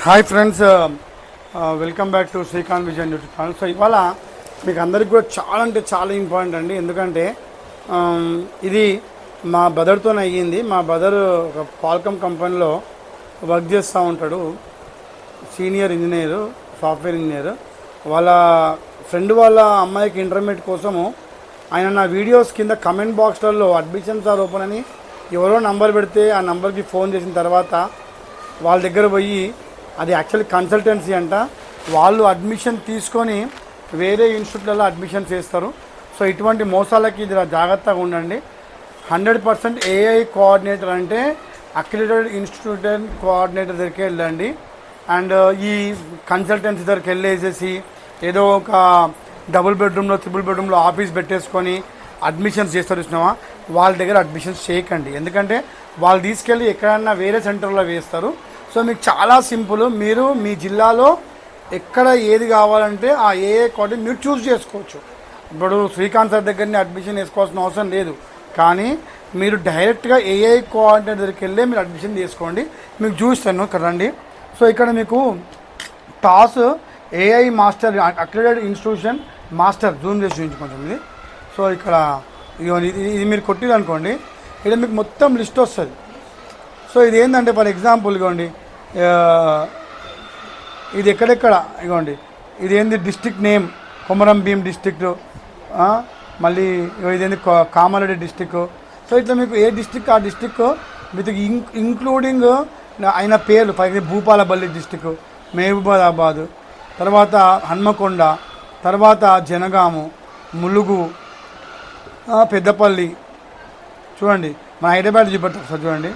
Hi friends, welcome back to Srikanth Vijayan YouTube channel. So ఇవాళ మీకు అందరికి కూడా చాలా అంటే చాలా ఇంపార్టెంట్ అండి. ఎందుకంటే ఇది మా బ్రదర్తో అయ్యింది. మా బ్రదర్ ఒక క్వాల్కమ్ కంపెనీలో వర్క్ చేస్తూ ఉంటాడు, సీనియర్ ఇంజనీరు, సాఫ్ట్వేర్ ఇంజనీర్. వాళ్ళ ఫ్రెండ్ వాళ్ళ అమ్మాయికి ఇంటర్మీడియట్ కోసము ఆయన నా వీడియోస్ కింద కమెంట్ బాక్స్లలో అడ్మిషన్స్ ఆర్ ఓపెన్ అని ఎవరో నంబర్ పెడితే ఆ నంబర్కి ఫోన్ చేసిన తర్వాత వాళ్ళ దగ్గర పోయి, అది యాక్చువల్లీ కన్సల్టెన్సీ అంట, వాళ్ళు అడ్మిషన్ తీసుకొని వేరే ఇన్స్టిట్యూట్లలో అడ్మిషన్ చేస్తారు. సో ఇటువంటి మోసాలకి ఇది జాగ్రత్తగా ఉండండి. 100% ఏఐ కోఆర్డినేటర్ అంటే అక్రిడేటెడ్ ఇన్స్టిట్యూట్ కోఆర్డినేటర్ దగ్గరికి వెళ్ళండి. అండ్ ఈ కన్సల్టెన్సీ దగ్గరికి వెళ్ళేసేసి ఏదో ఒక డబుల్ బెడ్రూమ్లో ట్రిపుల్ బెడ్రూమ్లో ఆఫీస్ పెట్టేసుకొని అడ్మిషన్స్ చేస్తారు చూసినావా, వాళ్ళ దగ్గర అడ్మిషన్స్ చేయకండి. ఎందుకంటే వాళ్ళు తీసుకెళ్ళి ఎక్కడన్నా వేరే సెంటర్లో వేస్తారు. సో మీకు చాలా సింపుల్, మీరు మీ జిల్లాలో ఎక్కడ ఏది కావాలంటే ఆ ఏఏ కోఆర్డినేటర్ మీరు చూస్ చేసుకోవచ్చు. ఇప్పుడు శ్రీకాంత్ సార్ దగ్గరనే అడ్మిషన్ వేసుకోవాల్సిన అవసరం లేదు, కానీ మీరు డైరెక్ట్గా ఏఐ కోఆర్డినేటర్ దగ్గరికి వెళ్ళి మీరు అడ్మిషన్ చేసుకోండి. మీకు చూస్తాను ఇక్కడ రండి. సో ఇక్కడ మీకు toss AI master accredited institution master Zoom చేసి చూపించుకుంటుంది ఇది. సో ఇక్కడ ఇది మీరు కొట్టిరనుకోండి, ఇక్కడ మీకు మొత్తం లిస్ట్ వస్తుంది. సో ఇది ఏంటంటే ఫర్ ఎగ్జాంపుల్ ఇగోండి, ఇది ఎక్కడెక్కడ ఇగోండి, ఇది ఏంది district name Komaram Bheem district, మళ్ళీ ఇదేంది కామారెడ్డి డిస్ట్రిక్ట్. సో ఇట్లా మీకు ఏ డిస్ట్రిక్ట్ ఆ డిస్ట్రిక్ట్ విత్ ఇంక్లూడింగ్ అయిన పేర్లు, for example Bhupalpally district, Mahabubabad, తర్వాత హన్మకొండ, తర్వాత జనగాము, ములుగు, పెద్దపల్లి. చూడండి మన హైదరాబాద్ చూపెడతా ఒకసారి, చూడండి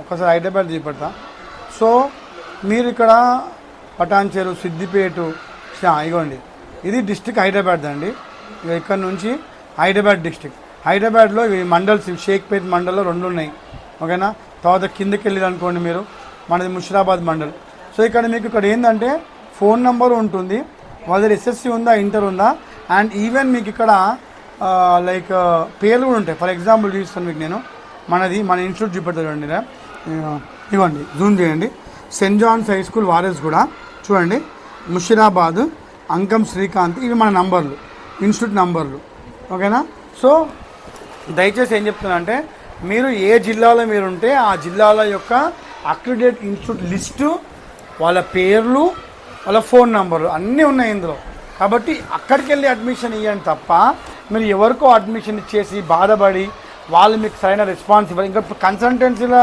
ఒకసారి హైదరాబాద్ చూపెడతా. సో మీరు ఇక్కడ పటాన్చెరు, సిద్దిపేట, ఇగోండి ఇది డిస్ట్రిక్ట్ హైదరాబాద్ అండి. ఇక్కడ నుంచి హైదరాబాద్ డిస్ట్రిక్ట్, హైదరాబాద్లో ఇవి మండల్స్, షేక్పేట్ మండల్లో 2 ఉన్నాయి, ఓకేనా. తర్వాత కిందకి వెళ్ళి అనుకోండి మీరు, మనది ముషిరాబాద్ మండల్. సో ఇక్కడ మీకు ఇక్కడ ఏంటంటే ఫోన్ నెంబర్ ఉంటుంది, వాళ్ళ దగ్గర ఎస్ఎస్సి ఉందా, ఇంటర్ ఉందా, అండ్ ఈవెన్ మీకు ఇక్కడ లైక్ పేర్లు కూడా ఉంటాయి. ఫర్ ఎగ్జాంపుల్ చూపిస్తాను మీకు నేను, మన ఇన్స్టిట్యూట్ చూపెడతాను చూడండి. ఇవ్వండి జూమ్ చేయండి, సెయింట్ జాన్స్ హై స్కూల్ వారెస్ కూడా చూడండి, ముషిరాబాద్, అంకం శ్రీకాంత్, ఇవి మన నంబర్లు, ఇన్స్టిట్యూట్ నంబర్లు, ఓకేనా. సో దయచేసి ఏం చెప్తున్నా అంటే, మీరు ఏ జిల్లాలో మీరు ఉంటే ఆ జిల్లాల యొక్క అక్రిడేట్ ఇన్స్టిట్యూట్ లిస్టు, వాళ్ళ పేర్లు, వాళ్ళ ఫోన్ నంబర్లు అన్నీ ఉన్నాయి ఇందులో. కాబట్టి అక్కడికి వెళ్ళి అడ్మిషన్ ఇవ్వండి తప్ప మీరు ఎవరికో అడ్మిషన్ ఇచ్చేసి బాధపడి వాళ్ళు మీకు సరైన రెస్పాన్స్ ఇవ్వాలి. ఇంకా కన్సల్టెన్సీలో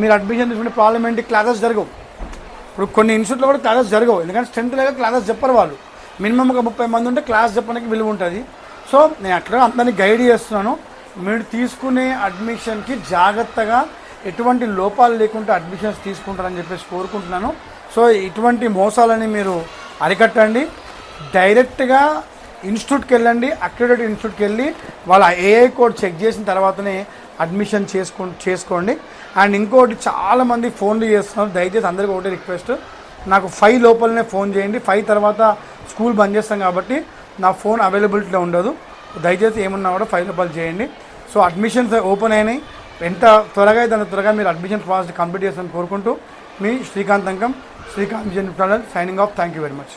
మీరు అడ్మిషన్ తీసుకుంటే ప్రాబ్లం ఏంటి, క్లాసెస్ జరగవు. ఇప్పుడు కొన్ని ఇన్స్టిట్యూట్లో కూడా క్లాసెస్ జరగవు, ఎందుకంటే స్ట్రెంత్ లేక క్లాసెస్ చెప్పరు వాళ్ళు. మినిమం ఒక 30 మంది ఉంటే క్లాస్ చెప్పడానికి విలువ ఉంటుంది. సో నేను అట్లా అందరినీ గైడ్ చేస్తున్నాను. మీరు తీసుకునే అడ్మిషన్కి జాగ్రత్తగా ఎటువంటి లోపాలు లేకుండా అడ్మిషన్స్ తీసుకుంటారని చెప్పేసి కోరుకుంటున్నాను. సో ఇటువంటి మోసాలని మీరు అరికట్టండి. డైరెక్ట్గా ఇన్స్టిట్యూట్కి వెళ్ళండి, అక్రిడేటెడ్ ఇన్స్టిట్యూట్కి వెళ్ళి వాళ్ళ ఏఐ కోడ్ చెక్ చేసిన తర్వాతనే అడ్మిషన్ చేసుకోండి. అండ్ ఇంకోటి, చాలామంది ఫోన్లు చేస్తున్నారు, దయచేసి అందరికీ ఒకటే రిక్వెస్ట్, నాకు 5 లోపలనే ఫోన్ చేయండి. 5 తర్వాత స్కూల్ బంద్ చేస్తాం కాబట్టి నా ఫోన్ అవైలబిలిటీలో ఉండదు. దయచేసి ఏమన్నా కూడా 5 లోపల చేయండి. సో అడ్మిషన్స్ ఓపెన్ అయినాయి, ఎంత త్వరగా అయితే అంత త్వరగా మీరు అడ్మిషన్ ప్రాసెస్ కంప్లీట్ చేస్తారని కోరుకుంటూ మీ Srikanth Ankam, Srikanth Vijayan channel signing off. Thank you very much.